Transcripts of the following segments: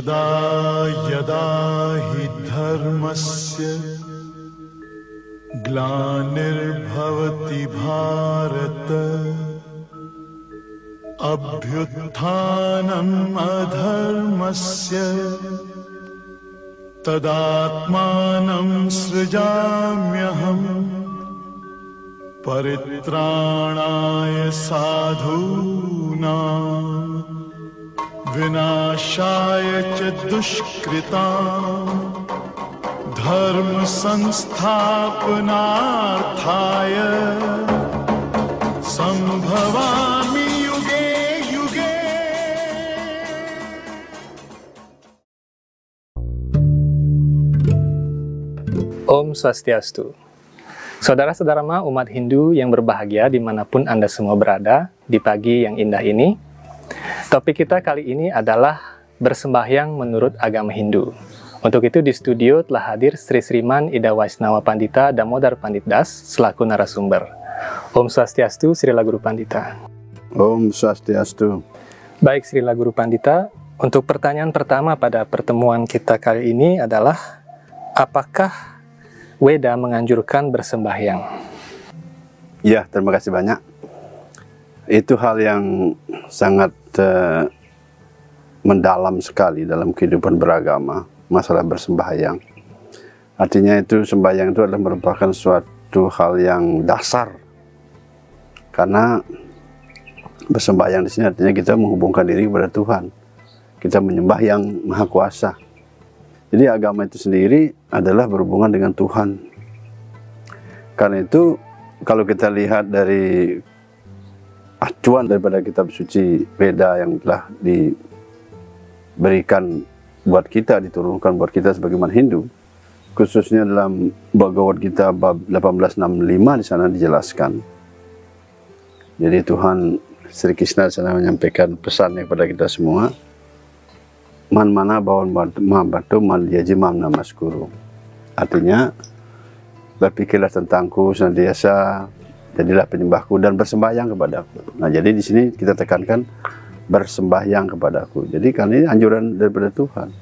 यदा यदा हि धर्मस्य ग्लानिर्भवति भारत अभ्युत्थानम् अधर्मस्य तदात्मानं सृजाम्यहम् परित्राणाय साधूनां विनाशाय च दुष्कृतां धर्म संस्थापनार्थाय संभवामि युगे युगे। Om Swastiastu. Saudara-saudara umat Hindu yang berbahagia dimanapun Anda semua berada di pagi yang indah ini, topik kita kali ini adalah bersembahyang menurut agama Hindu. Untuk itu di studio telah hadir Sri Sriman Ida Waisnawa Pandita Damodar Panditdas selaku narasumber. Om Swastiastu, Srila Guru Pandita. Om Swastiastu. Baik Srila Guru Pandita, untuk pertanyaan pertama pada pertemuan kita kali ini adalah, apakah Weda menganjurkan bersembahyang? Ya, terima kasih banyak. Itu hal yang sangat mendalam sekali dalam kehidupan beragama, masalah bersembahyang. Artinya itu sembahyang itu adalah merupakan suatu hal yang dasar. Karena bersembahyang di sini artinya kita menghubungkan diri kepada Tuhan. Kita menyembah yang Maha Kuasa. Jadi agama itu sendiri adalah berhubungan dengan Tuhan. Karena itu kalau kita lihat dari acuan daripada kitab suci Veda yang telah diberikan buat kita, diturunkan buat kita sebagai umat Hindu, khususnya dalam Bhagavad Gita bab 1865 di sana dijelaskan. Jadi Tuhan Sri Krishna di sana menyampaikan pesannya kepada kita semua. Man mana bawon batu man yaji mam namas guru. Artinya berpikirlah tentangku senantiasa, jadilah penyembahku dan bersembahyang kepadaku. Nah, jadi di sini kita tekankan bersembahyang kepadaku. Jadi karena ini anjuran daripada Tuhan.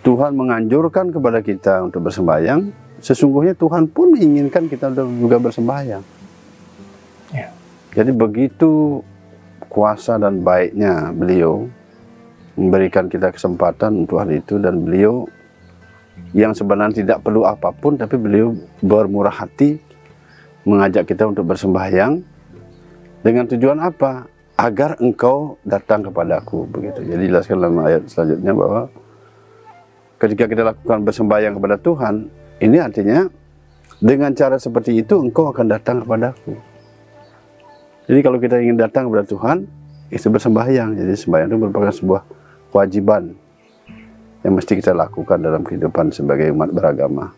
Tuhan menganjurkan kepada kita untuk bersembahyang. Sesungguhnya Tuhan pun menginginkan kita untuk juga bersembahyang. Ya. Jadi begitu kuasa dan baiknya beliau memberikan kita kesempatan untuk hal itu, dan beliau yang sebenarnya tidak perlu apapun, tapi beliau bermurah hati mengajak kita untuk bersembahyang dengan tujuan apa? Agar engkau datang kepadaku, begitu. Jadi jelaskan dalam ayat selanjutnya bahwa ketika kita lakukan bersembahyang kepada Tuhan, ini artinya dengan cara seperti itu engkau akan datang kepadaku. Jadi kalau kita ingin datang kepada Tuhan, itu bersembahyang. Jadi sembahyang itu merupakan sebuah kewajiban yang mesti kita lakukan dalam kehidupan sebagai umat beragama,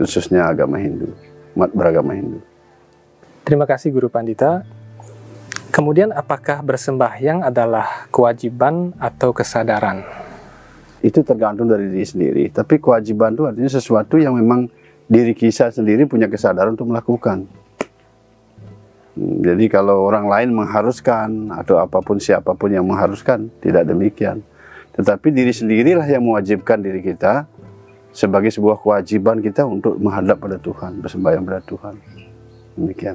khususnya agama Hindu, umat beragama Hindu. Terima kasih Guru Pandita. Kemudian apakah bersembahyang adalah kewajiban atau kesadaran? Itu tergantung dari diri sendiri, tapi kewajiban itu artinya sesuatu yang memang diri kita sendiri punya kesadaran untuk melakukan. Jadi kalau orang lain mengharuskan atau apapun siapapun yang mengharuskan, tidak demikian. Tetapi diri sendirilah yang mewajibkan diri kita sebagai sebuah kewajiban kita untuk menghadap pada Tuhan, bersembahyang pada Tuhan. Demikian.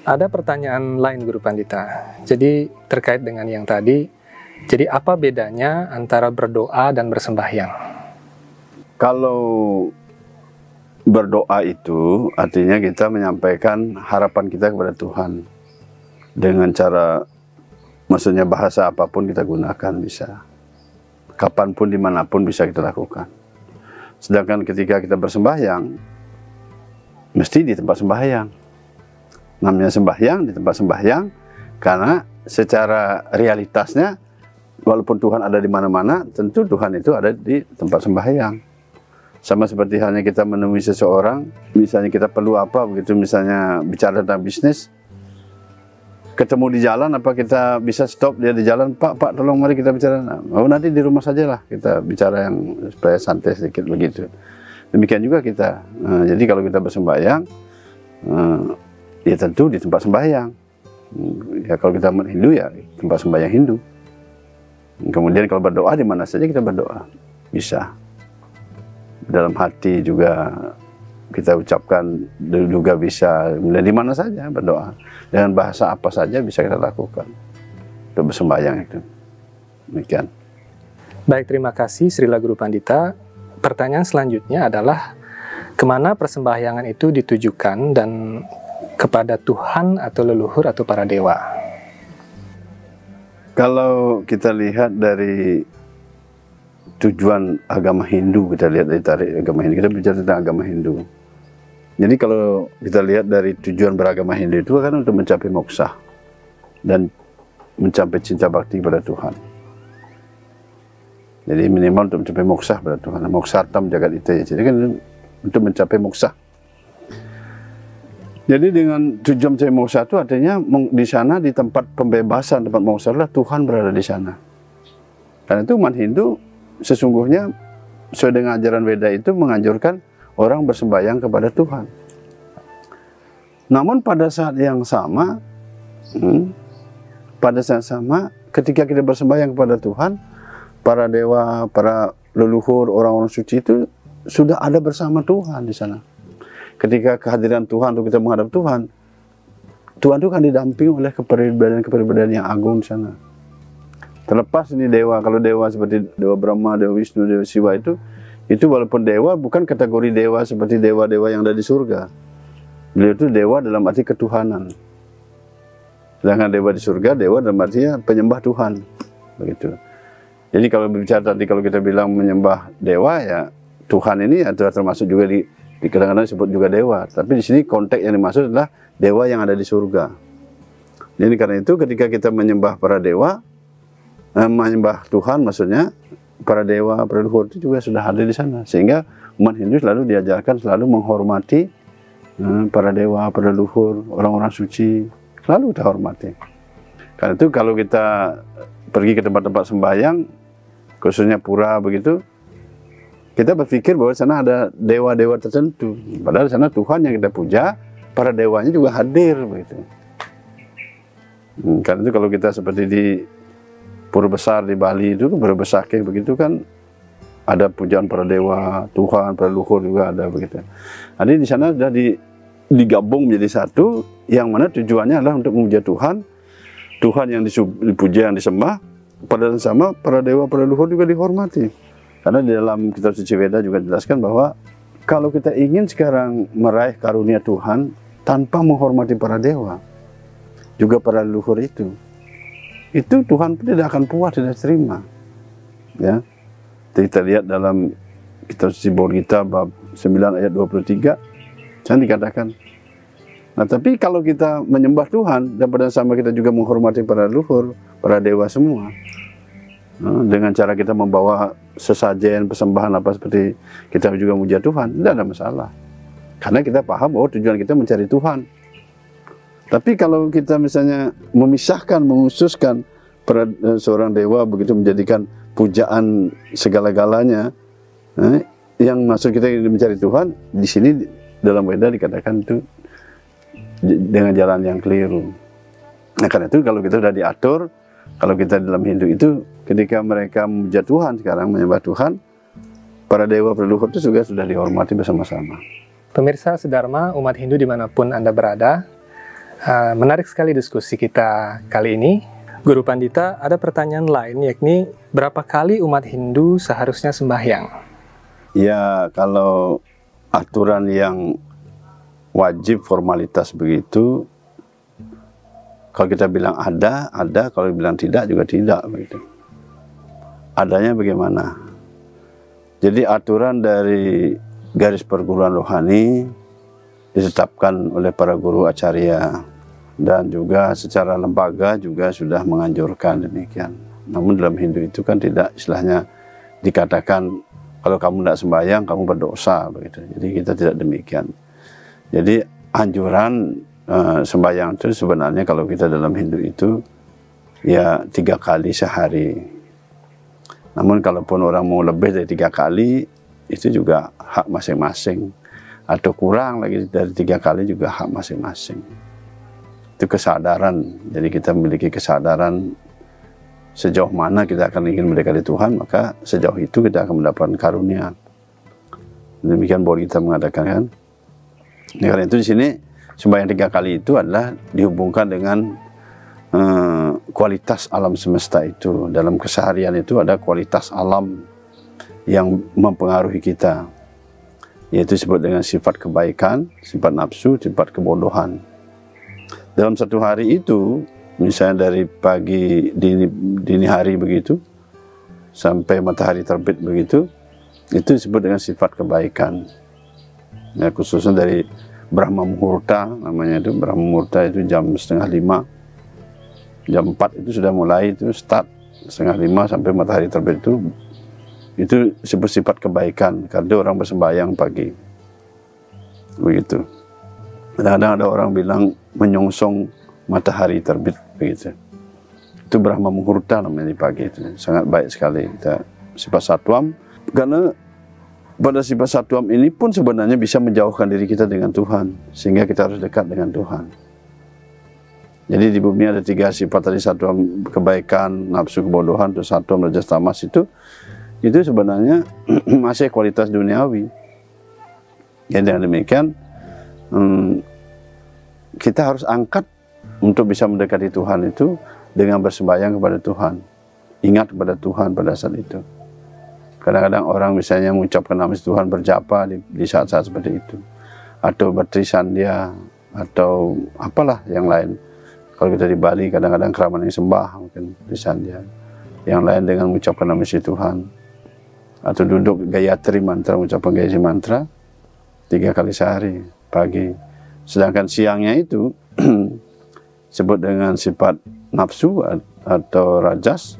Ada pertanyaan lain Guru Pandita. Jadi terkait dengan yang tadi, jadi apa bedanya antara berdoa dan bersembahyang? Kalau berdoa itu artinya kita menyampaikan harapan kita kepada Tuhan dengan cara, maksudnya bahasa apapun kita gunakan, bisa kapanpun dimanapun bisa kita lakukan. Sedangkan ketika kita bersembahyang mesti di tempat sembahyang. Namanya sembahyang di tempat sembahyang karena secara realitasnya walaupun Tuhan ada di mana-mana, tentu Tuhan itu ada di tempat sembahyang. Sama seperti halnya kita menemui seseorang, misalnya kita perlu apa, begitu misalnya bicara tentang bisnis, ketemu di jalan, apa kita bisa stop dia di jalan, Pak tolong mari kita bicara. Oh nanti di rumah sajalah kita bicara yang supaya santai sedikit begitu. Demikian juga kita. Jadi kalau kita bersembahyang, ya tentu di tempat sembahyang. Ya kalau kita Hindu ya tempat sembahyang Hindu. Kemudian kalau berdoa di mana saja kita berdoa, bisa. Dalam hati juga kita ucapkan juga bisa, dan di mana saja berdoa. Dengan bahasa apa saja bisa kita lakukan untuk bersembahyang itu. Demikian. Baik, terima kasih Srila Guru Pandita. Pertanyaan selanjutnya adalah, kemana persembahyangan itu ditujukan dan kepada Tuhan atau leluhur atau para dewa? Kalau kita lihat dari tujuan agama Hindu, kita lihat dari tarik agama Hindu, kita bicara tentang agama Hindu. Jadi kalau kita lihat dari tujuan beragama Hindu itu kan untuk mencapai moksha dan mencapai cinta bakti pada Tuhan. Jadi minimal untuk mencapai moksha pada Tuhan. Mokshartam jagat itu ya. Jadi kan untuk mencapai moksha. Jadi dengan tujuan mencapai moksha itu artinya di sana, di tempat pembebasan, tempat moksha adalah Tuhan berada di sana. Karena itu umat Hindu sesungguhnya sesuai dengan ajaran Weda itu menganjurkan orang bersembahyang kepada Tuhan. Namun pada saat yang sama, ketika kita bersembahyang kepada Tuhan, para dewa, para leluhur, orang-orang suci itu sudah ada bersama Tuhan di sana. Ketika kehadiran Tuhan untuk kita menghadap Tuhan, Tuhan itu kan didampingi oleh kepribadian yang agung di sana. Terlepas ini dewa, kalau dewa seperti Dewa Brahma, Dewa Wisnu, Dewa Siwa itu walaupun dewa bukan kategori dewa seperti dewa-dewa yang ada di surga. Beliau itu dewa dalam arti ketuhanan. Sedangkan dewa di surga, dewa dalam artinya penyembah Tuhan. Begitu. Jadi kalau berbicara tadi, kalau kita bilang menyembah dewa, ya Tuhan ini adalah termasuk juga di kadang-kadang disebut juga dewa. Tapi di sini konteks yang dimaksud adalah dewa yang ada di surga. Jadi karena itu ketika kita menyembah para dewa, menyembah Tuhan maksudnya, para dewa, para leluhur itu juga sudah hadir di sana. Sehingga umat Hindu selalu diajarkan selalu menghormati para dewa, para leluhur, orang-orang suci. Selalu kita hormati. Karena itu kalau kita pergi ke tempat-tempat sembahyang, khususnya pura begitu, kita berpikir bahwa di sana ada dewa-dewa tertentu. Padahal di sana Tuhan yang kita puja, para dewanya juga hadir begitu. Karena itu kalau kita seperti di Pura Besar di Bali itu, Pura Besakeh begitu kan, ada pujaan para dewa, Tuhan, para leluhur juga ada begitu. Jadi di sana sudah digabung menjadi satu, yang mana tujuannya adalah untuk memuja Tuhan, Tuhan yang dipuja, yang disembah, pada sama para dewa, para leluhur juga dihormati. Karena di dalam kitab suci Weda juga dijelaskan bahwa kalau kita ingin sekarang meraih karunia Tuhan tanpa menghormati para dewa, juga para leluhur itu Tuhan pun tidak akan puas, tidak terima. Ya, kita lihat dalam kitab suci Bhagavad Gita bab 9 ayat 23, kan dikatakan. Nah, tapi kalau kita menyembah Tuhan dan pada sama kita juga menghormati para leluhur, para dewa semua, dengan cara kita membawa sesajen, persembahan apa seperti kita juga memuja Tuhan, tidak ada masalah. Karena kita paham bahwa tujuan kita mencari Tuhan. Tapi kalau kita misalnya memisahkan, menghususkan seorang dewa begitu, menjadikan pujaan segala-galanya, yang maksud kita mencari Tuhan, di sini dalam Weda dikatakan itu dengan jalan yang keliru. Nah karena itu kalau kita sudah diatur, kalau kita dalam Hindu itu ketika mereka memuja Tuhan sekarang, menyembah Tuhan, para dewa leluhur itu juga sudah dihormati bersama-sama. Pemirsa Sedharma, umat Hindu dimanapun Anda berada, menarik sekali diskusi kita kali ini. Guru Pandita, ada pertanyaan lain, yakni berapa kali umat Hindu seharusnya sembahyang? Ya, kalau aturan yang wajib formalitas begitu, kalau kita bilang ada, kalau bilang tidak juga tidak begitu. Adanya bagaimana? Jadi aturan dari garis perguruan rohani ditetapkan oleh para guru acarya, dan juga secara lembaga juga sudah menganjurkan demikian. Namun dalam Hindu itu kan tidak, istilahnya dikatakan kalau kamu tidak sembahyang kamu berdosa begitu. Jadi kita tidak demikian. Jadi anjuran sembahyang itu sebenarnya kalau kita dalam Hindu itu ya 3 kali sehari. Namun kalaupun orang mau lebih dari 3 kali, itu juga hak masing-masing. Atau kurang lagi dari 3 kali juga hak masing-masing. Itu kesadaran. Jadi kita memiliki kesadaran Sejauh mana kita akan ingin mendekati Tuhan, maka sejauh itu kita akan mendapatkan karunia. Demikian buat kita mengadakan kan. Karena itu di sini sembahyang 3 kali itu adalah dihubungkan dengan kualitas alam semesta itu. Dalam keseharian itu ada kualitas alam yang mempengaruhi kita, yaitu disebut dengan sifat kebaikan, sifat nafsu, sifat kebodohan. Dalam satu hari itu, misalnya dari pagi dini hari begitu sampai matahari terbit begitu, itu disebut dengan sifat kebaikan. Ya, khususnya dari Brahma Muhurta, namanya itu Brahma Muhurta itu jam 4:30, jam 4 itu sudah mulai itu start 4:30 sampai matahari terbit itu disebut sifat kebaikan karena orang bersembahyang pagi begitu. Kadang-kadang ada orang bilang menyongsong matahari terbit begitu. Itu Brahma Muhurta namanya di pagi itu. Sangat baik sekali kita sifat satwam, karena pada sifat satwam ini pun sebenarnya bisa menjauhkan diri kita dengan Tuhan, sehingga kita harus dekat dengan Tuhan. Jadi di bumi ada 3 sifat tadi, satwam kebaikan, nafsu kebodohan, terus satwam rajas tamas itu sebenarnya masih kualitas duniawi. Ya, dengan demikian kita harus angkat untuk bisa mendekati Tuhan itu dengan bersembahyang kepada Tuhan, ingat kepada Tuhan pada saat itu. Kadang-kadang orang misalnya mengucapkan nama Tuhan, berjapa di saat-saat seperti itu, atau bertrisandia, atau apalah yang lain. Kalau kita di Bali kadang-kadang keramat yang sembah, mungkin trisandia. Yang lain dengan mengucapkan nama Tuhan, atau duduk gayatri mantra, mengucapkan gayatri mantra 3 kali sehari pagi. Sedangkan siangnya itu sebut dengan sifat nafsu atau rajas,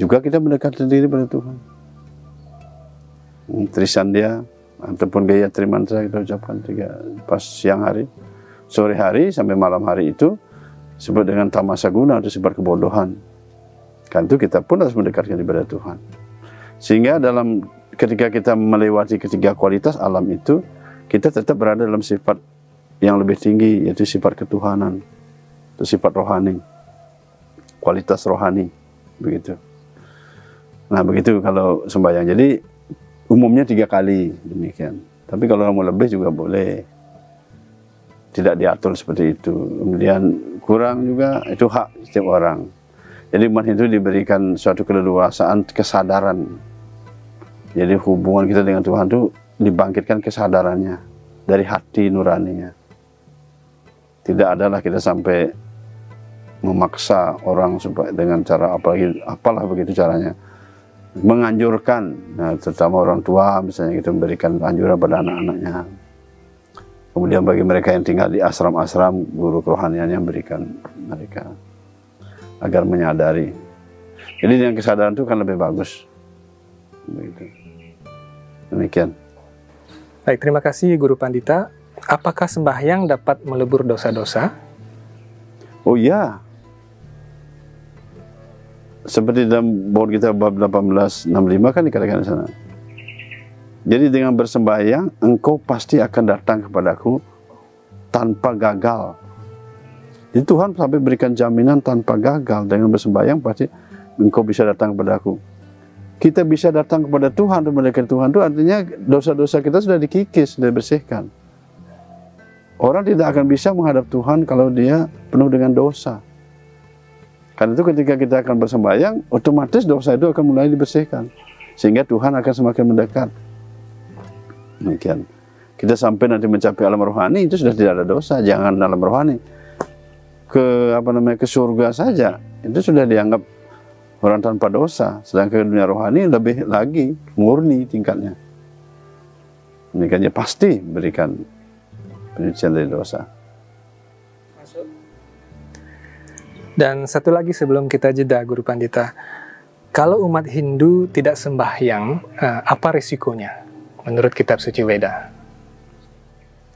juga kita mendekatkan diri pada Tuhan. Trisandia ataupun gayatri mantra kita ucapkan 3 pas siang hari, sore hari sampai malam hari itu sebut dengan tamasa guna atau sifat kebodohan. Kan itu kita pun harus mendekatkan diri pada Tuhan. Sehingga ketika kita melewati ketiga kualitas alam itu, kita tetap berada dalam sifat yang lebih tinggi, yaitu sifat ketuhanan, itu sifat rohani, kualitas rohani, begitu. Nah begitu kalau sembahyang. Jadi umumnya 3 kali demikian. Tapi kalau mau lebih juga boleh, tidak diatur seperti itu. Kemudian kurang juga, itu hak setiap orang. Jadi umat itu diberikan suatu keleluasaan kesadaran. Jadi hubungan kita dengan Tuhan itu dibangkitkan kesadarannya dari hati nuraninya. Tidak adalah kita sampai memaksa orang supaya dengan cara apalah begitu caranya. Menganjurkan, nah, terutama orang tua misalnya kita memberikan anjuran pada anak-anaknya. Kemudian bagi mereka yang tinggal di asram-asram, guru kerohaniannya memberikan mereka agar menyadari. Jadi dengan kesadaran itu kan lebih bagus. Begitu. Demikian. Baik, terima kasih Guru Pandita. Apakah sembahyang dapat melebur dosa-dosa? Oh iya. Seperti dalam board kita bab 1865 kan dikatakan di sana. Jadi dengan bersembahyang engkau pasti akan datang kepadaku tanpa gagal. Jadi Tuhan sampai berikan jaminan tanpa gagal, dengan bersembahyang pasti engkau bisa datang kepadaku. Kita bisa datang kepada Tuhan untuk mendekati Tuhan itu artinya dosa-dosa kita sudah dikikis, sudah dibersihkan. Orang tidak akan bisa menghadap Tuhan kalau dia penuh dengan dosa. Karena itu ketika kita akan bersembahyang, otomatis dosa itu akan mulai dibersihkan. Sehingga Tuhan akan semakin mendekat. Demikian. Kita sampai nanti mencapai alam rohani, itu sudah tidak ada dosa. Jangan alam rohani. Ke surga saja, itu sudah dianggap orang tanpa dosa. Sedangkan dunia rohani lebih lagi murni tingkatnya. Demikiannya pasti berikan penyucian dari dosa. Dan satu lagi sebelum kita jeda, Guru Pandita. Kalau umat Hindu tidak sembahyang, apa risikonya menurut kitab suci Weda?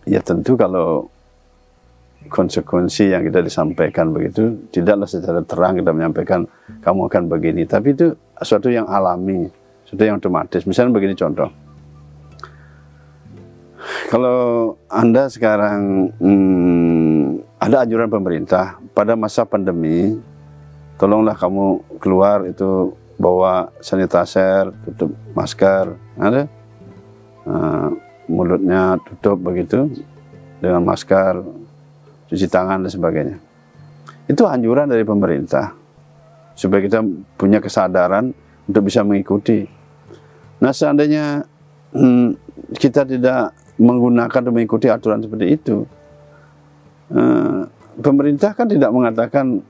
Ya tentu kalau konsekuensi yang kita disampaikan begitu, tidaklah secara terang kita menyampaikan kamu akan begini. Tapi itu sesuatu yang alami, sesuatu yang otomatis. Misalnya begini contoh. Kalau Anda sekarang ada anjuran pemerintah pada masa pandemi tolonglah kamu keluar itu bawa sanitizer, tutup masker, ada mulutnya tutup begitu dengan masker, cuci tangan dan sebagainya. Itu anjuran dari pemerintah supaya kita punya kesadaran untuk bisa mengikuti. Nah, seandainya kita tidak menggunakan atau mengikuti aturan seperti itu, pemerintah kan tidak mengatakan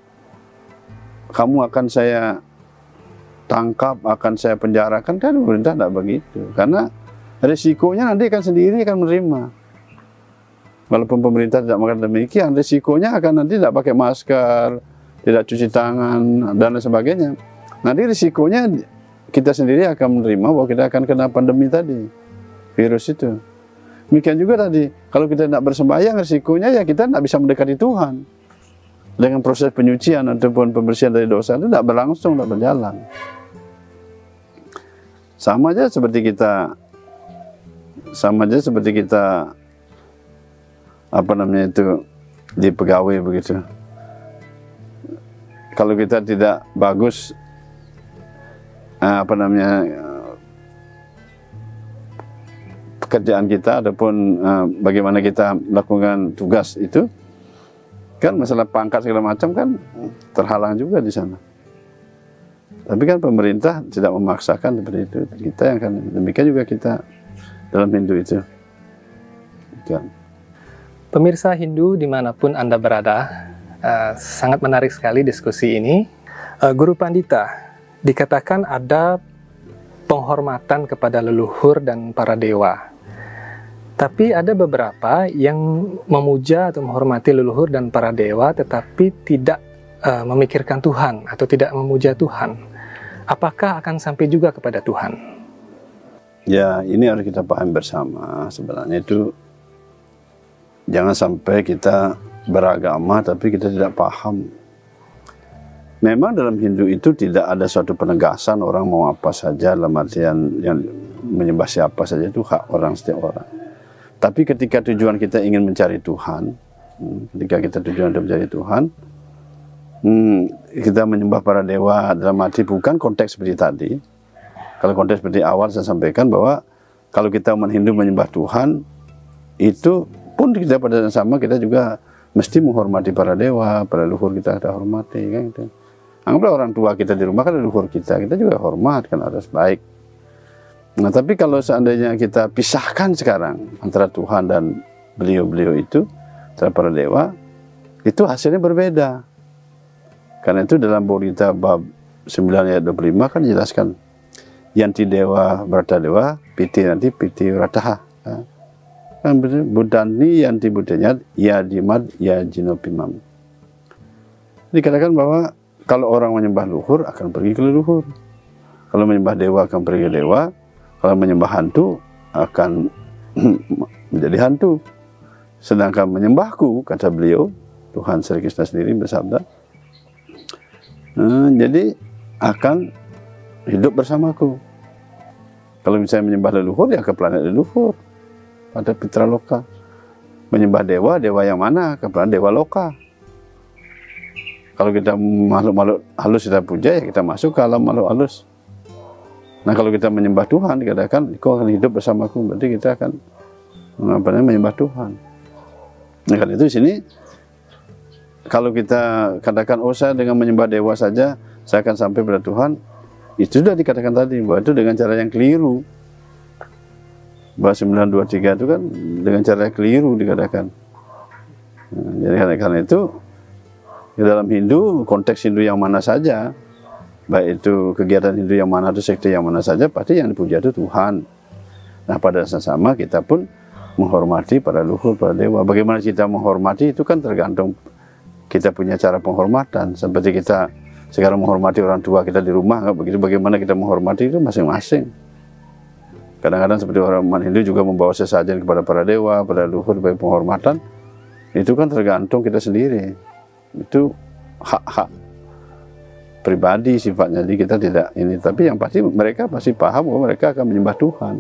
kamu akan saya tangkap, akan saya penjarakan, kan pemerintah tidak begitu. Karena risikonya nanti akan sendiri akan menerima. Walaupun pemerintah tidak mengatakan demikian, risikonya akan nanti tidak pakai masker, tidak cuci tangan, dan lain sebagainya. Nanti risikonya kita sendiri akan menerima bahwa kita akan kena pandemi tadi, virus itu. Demikian juga tadi, kalau kita tidak bersembahyang, risikonya ya kita tidak bisa mendekati Tuhan. Dengan proses penyucian ataupun pembersihan dari dosa itu tidak berlangsung, tidak berjalan. Sama aja seperti kita di pegawai begitu. Kalau kita tidak bagus pekerjaan kita ataupun bagaimana kita melakukan tugas itu, kan masalah pangkat segala macam kan terhalang juga di sana. Tapi kan pemerintah tidak memaksakan seperti itu. Kita yang akan demikian juga kita dalam Hindu itu. Kan. Pemirsa Hindu dimanapun Anda berada, sangat menarik sekali diskusi ini. Guru Pandita, dikatakan ada penghormatan kepada leluhur dan para dewa. Tapi ada beberapa yang memuja atau menghormati leluhur dan para dewa tetapi tidak memikirkan Tuhan atau tidak memuja Tuhan. Apakah akan sampai juga kepada Tuhan? Ya, ini harus kita pahami bersama. Sebenarnya itu jangan sampai kita beragama tapi kita tidak paham. Memang dalam Hindu itu tidak ada suatu penegasan orang mau apa saja, dalam artian yang menyembah siapa saja itu hak orang setiap orang. Tapi ketika tujuan kita ingin mencari Tuhan, kita menyembah para dewa dalam arti bukan konteks seperti tadi. Kalau konteks seperti awal saya sampaikan bahwa kalau kita umat Hindu menyembah Tuhan, itu pun kita pada yang sama kita juga mesti menghormati para dewa, para leluhur kita hormati, kan gitu. Anggaplah orang tua kita di rumah kan leluhur kita juga hormat, kan harus baik. Nah, tapi kalau seandainya kita pisahkan sekarang antara Tuhan dan beliau-beliau itu, antara para dewa, itu hasilnya berbeda. Karena itu dalam Bodhita bab 9 ayat 25 kan dijelaskan yanti dewa berata dewa, piti nanti piti rataha. Kan budani yanti budanya ya dimad ya jinopimam. Dikatakan bahwa kalau orang menyembah luhur akan pergi ke leluhur. Kalau menyembah dewa akan pergi ke dewa. Kalau menyembah hantu akan menjadi hantu. Sedangkan menyembahku, kata beliau, Tuhan Sri Krishna sendiri bersabda, jadi akan hidup bersamaku. Kalau misalnya menyembah leluhur, ya ke planet leluhur, pada Pitra Loka. Menyembah dewa, dewa yang mana? Ke planet Dewa Loka. Kalau kita makhluk-makhluk halus kita puja, ya kita masuk ke alam makhluk halus. Nah, kalau kita menyembah Tuhan, dikatakan, kau akan hidup bersamaku, berarti kita akan menyembah Tuhan. Nah, kan itu di sini, kalau kita katakan, oh saya dengan menyembah dewa saja, saya akan sampai pada Tuhan, itu sudah dikatakan tadi, bahwa itu dengan cara yang keliru. Bahwa 923 itu kan dengan cara yang keliru dikatakan. Nah, jadi karena itu, di dalam Hindu, konteks Hindu yang mana saja, baik itu kegiatan Hindu yang mana atau sekte yang mana saja, pasti yang dipuja itu Tuhan. Nah, pada saat sama kita pun menghormati para leluhur, para dewa. Bagaimana kita menghormati itu kan tergantung kita punya cara penghormatan. Seperti kita sekarang menghormati orang tua kita di rumah, nggak begitu? Bagaimana kita menghormati itu masing-masing. Kadang-kadang seperti orang Hindu juga membawa sesajen kepada para dewa, para leluhur sebagai penghormatan. Itu kan tergantung kita sendiri. Itu hak-hak pribadi sifatnya, jadi kita tidak ini, tapi yang pasti mereka pasti paham bahwa mereka akan menyembah Tuhan,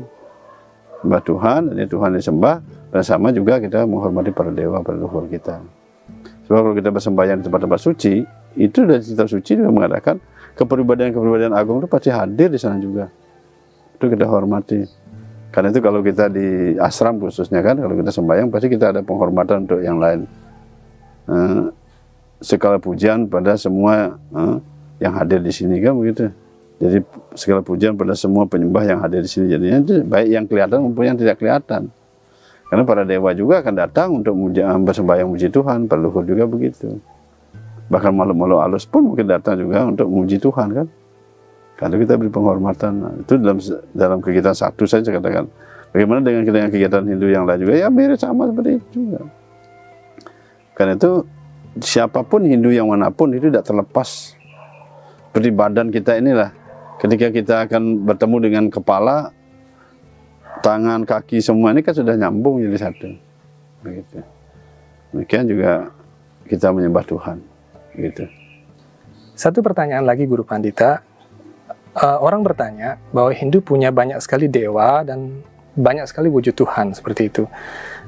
menyembah Tuhan, dan Tuhan disembah, dan sama juga kita menghormati para dewa, para leluhur kita. Sebab kalau kita bersembahyang di tempat-tempat suci, itu dari kitab suci juga mengatakan kepribadian-kepribadian agung itu pasti hadir di sana juga. Itu kita hormati. Karena itu kalau kita di ashram khususnya kan, kalau kita sembahyang pasti kita ada penghormatan untuk yang lain. Segala pujian pada semua yang hadir di sini kan begitu. Jadi segala pujian pada semua penyembah yang hadir di sini. Jadinya itu baik yang kelihatan maupun yang tidak kelihatan. Karena para dewa juga akan datang untuk bersembahyang muji Tuhan, para leluhur juga begitu. Bahkan makhluk-makhluk halus pun mungkin datang juga untuk memuji Tuhan kan. Karena kita beri penghormatan. Nah, itu dalam kegiatan satu saya katakan. Bagaimana dengan kegiatan Hindu yang lain juga? Ya mirip sama seperti itu juga. Karena itu siapapun Hindu yang manapun itu tidak terlepas. Seperti badan kita inilah. Ketika kita akan bertemu dengan kepala, tangan, kaki, semua ini kan sudah nyambung jadi satu. Begitu. Demikian juga kita menyembah Tuhan. Gitu. Satu pertanyaan lagi Guru Pandita. Orang bertanya bahwa Hindu punya banyak sekali dewa dan banyak sekali wujud Tuhan seperti itu.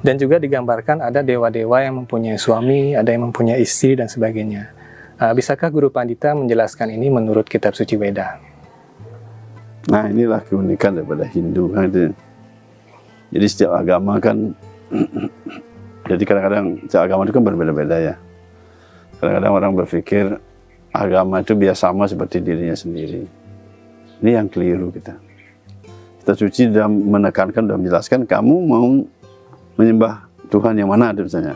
Dan juga digambarkan ada dewa-dewa yang mempunyai suami, ada yang mempunyai istri dan sebagainya. Bisakah Guru Pandita menjelaskan ini menurut kitab suci Weda? Nah, inilah keunikan daripada Hindu kan itu. Jadi setiap agama kan jadi kadang-kadang setiap agama itu kan berbeda-beda ya. Kadang-kadang orang berpikir agama itu biasa sama seperti dirinya sendiri. Ini yang keliru kita. Kitab suci sudah menekankan, sudah menjelaskan kamu mau menyembah Tuhan yang mana itu misalnya.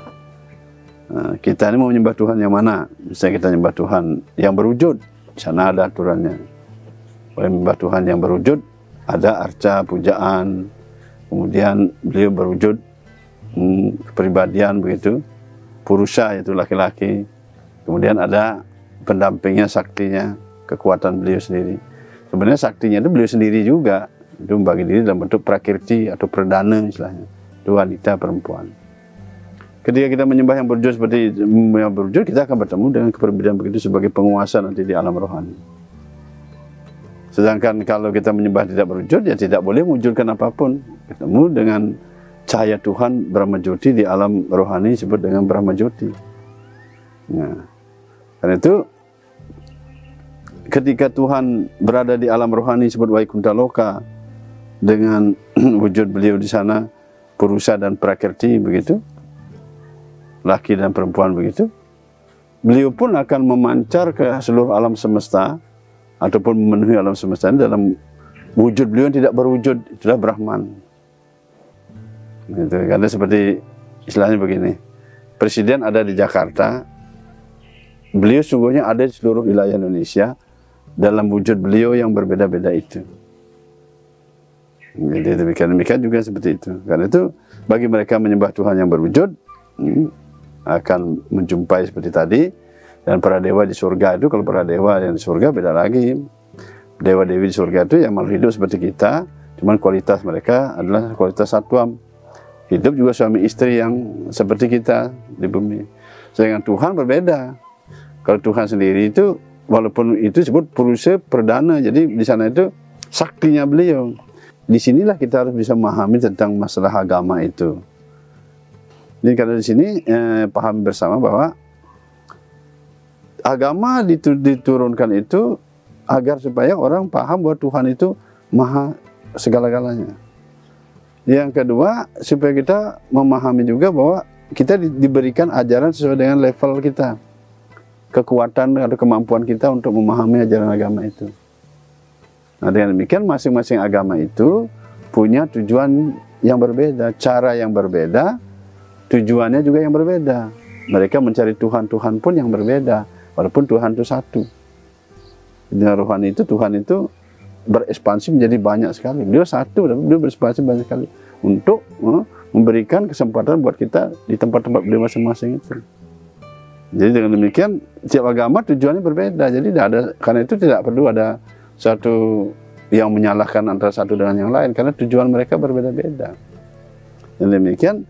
Nah, kita ini mau menyembah Tuhan yang mana? Misalnya kita menyembah Tuhan yang berwujud, di sana ada aturannya. Kalau menyembah Tuhan yang berwujud, ada arca, pujaan, kemudian beliau berwujud kepribadian begitu, purusa yaitu laki-laki, kemudian ada pendampingnya, saktinya, kekuatan beliau sendiri. Sebenarnya saktinya itu beliau sendiri juga, itu membagi diri dalam bentuk prakirti atau perdana istilahnya, itu wanita perempuan. Ketika kita menyembah yang berwujud seperti yang berwujud, kita akan bertemu dengan kepribadian begitu sebagai penguasa nanti di alam rohani. Sedangkan kalau kita menyembah tidak berwujud, ya tidak boleh mewujudkan apapun. Ketemu dengan cahaya Tuhan Brahma Jyoti di alam rohani disebut dengan Brahma Jyoti. Nah, karena itu ketika Tuhan berada di alam rohani disebut Vaikunta Loka dengan wujud beliau di sana purusa dan prakriti begitu, laki dan perempuan begitu, beliau pun akan memancar ke seluruh alam semesta ataupun memenuhi alam semesta dalam wujud beliau yang tidak berwujud, itulah Brahman. Gitu. Karena seperti istilahnya begini, presiden ada di Jakarta, beliau sungguhnya ada di seluruh wilayah Indonesia dalam wujud beliau yang berbeda-beda itu. Jadi demikian juga seperti itu. Karena itu bagi mereka menyembah Tuhan yang berwujud akan menjumpai seperti tadi. Dan para dewa di surga itu, kalau para dewa yang di surga beda lagi. Dewa-dewi di surga itu yang malah hidup seperti kita, cuman kualitas mereka adalah kualitas satwam. Hidup juga suami istri yang seperti kita di bumi. Sedangkan Tuhan berbeda. Kalau Tuhan sendiri itu, walaupun itu disebut purusa perdana, jadi di sana itu saktinya beliau. Disinilah kita harus bisa memahami tentang masalah agama itu. Jadi karena di sini pahami bersama bahwa agama diturunkan itu agar supaya orang paham bahwa Tuhan itu maha segala-galanya. Yang kedua, supaya kita memahami juga bahwa kita diberikan ajaran sesuai dengan level kita, kekuatan atau kemampuan kita untuk memahami ajaran agama itu. Nah, dengan demikian masing-masing agama itu punya tujuan yang berbeda, cara yang berbeda, tujuannya juga yang berbeda. Mereka mencari Tuhan-Tuhan pun yang berbeda. Walaupun Tuhan itu satu. Dengan rohani itu, Tuhan itu berekspansi menjadi banyak sekali. Beliau satu, tapi beliau berekspansi banyak sekali. Untuk memberikan kesempatan buat kita di tempat-tempat beliau masing-masing itu. Jadi dengan demikian, setiap agama tujuannya berbeda. Jadi karena itu tidak perlu ada satu yang menyalahkan antara satu dengan yang lain. Karena tujuan mereka berbeda-beda. Dan demikian,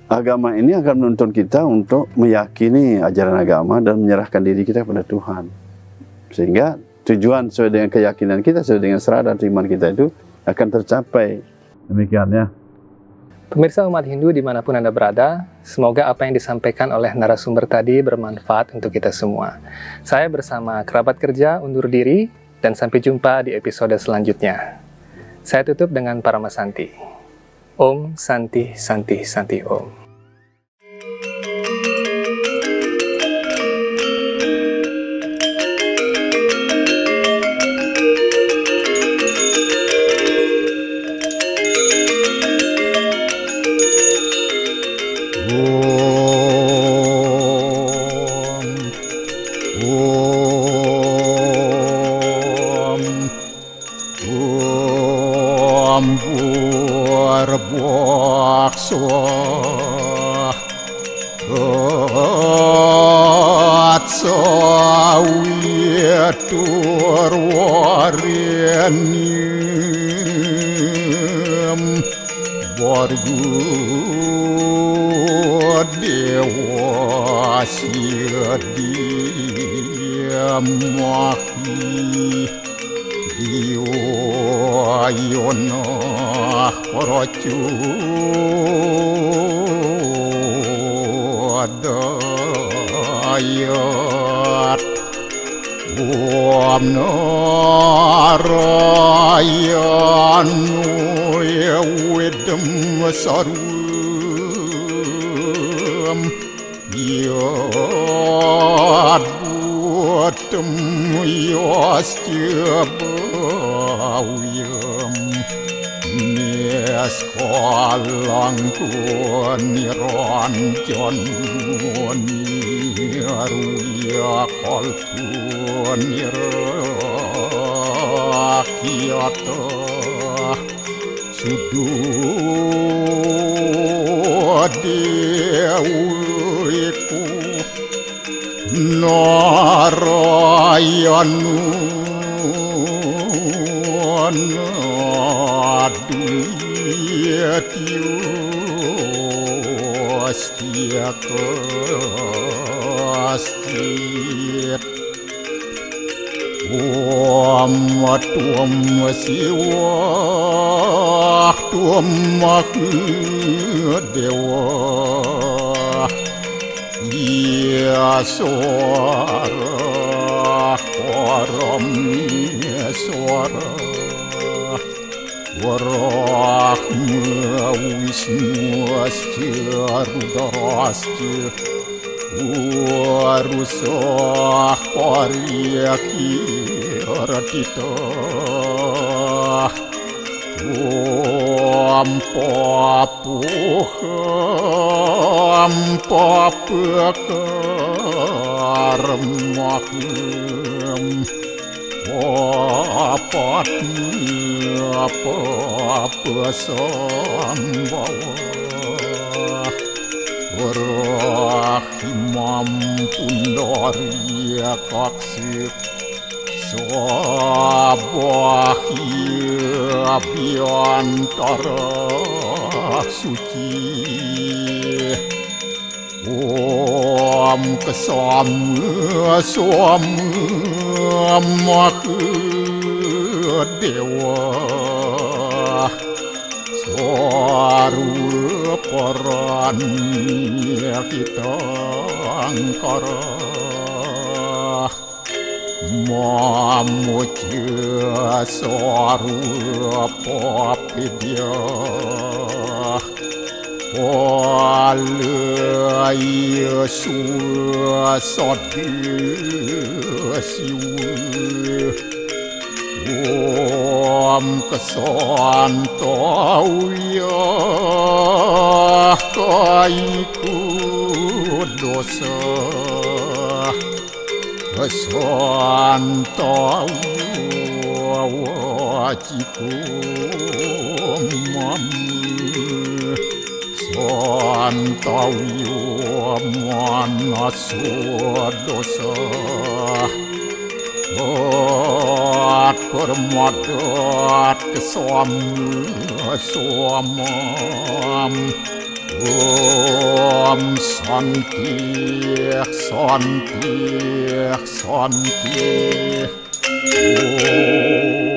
agama ini akan menuntun kita untuk meyakini ajaran agama dan menyerahkan diri kita kepada Tuhan. Sehingga tujuan sesuai dengan keyakinan kita, sesuai dengan serah dan iman kita itu akan tercapai. Demikian ya. Pemirsa umat Hindu dimanapun Anda berada, semoga apa yang disampaikan oleh narasumber tadi bermanfaat untuk kita semua. Saya bersama kerabat kerja undur diri, dan sampai jumpa di episode selanjutnya. Saya tutup dengan Paramasanti. Om Santi Santi Santi Om. Om Narayano Yawidam Sarvam Yadbutam Yastyabhavyam Neskalanku Niranjanu Aruya kalpu nirakyata sudodewiku Narayanu anaduyatyo astyakastit Om Tuam Siwa Tuam Dewa Yaswara Parameswara Warahma Wisnu Asya Rudrasya Warusah Paryaki Ratita Om Papuham Papakarmaham Papatnya Papasambhawa Rahimam Pundarya Kaksir Sabahya Abhyantara Suci Om Kesama Sama Mahadewa Swaru Paranya kita angkara Mamuja Swaru Papidya Walaya Suasadiya Siwa Om Kesantauya Kaiku Dosa Kesantauya Wajiku Mam Santauya Manaswa Dosa Permadat kesamam Om Santi Santi Santi Om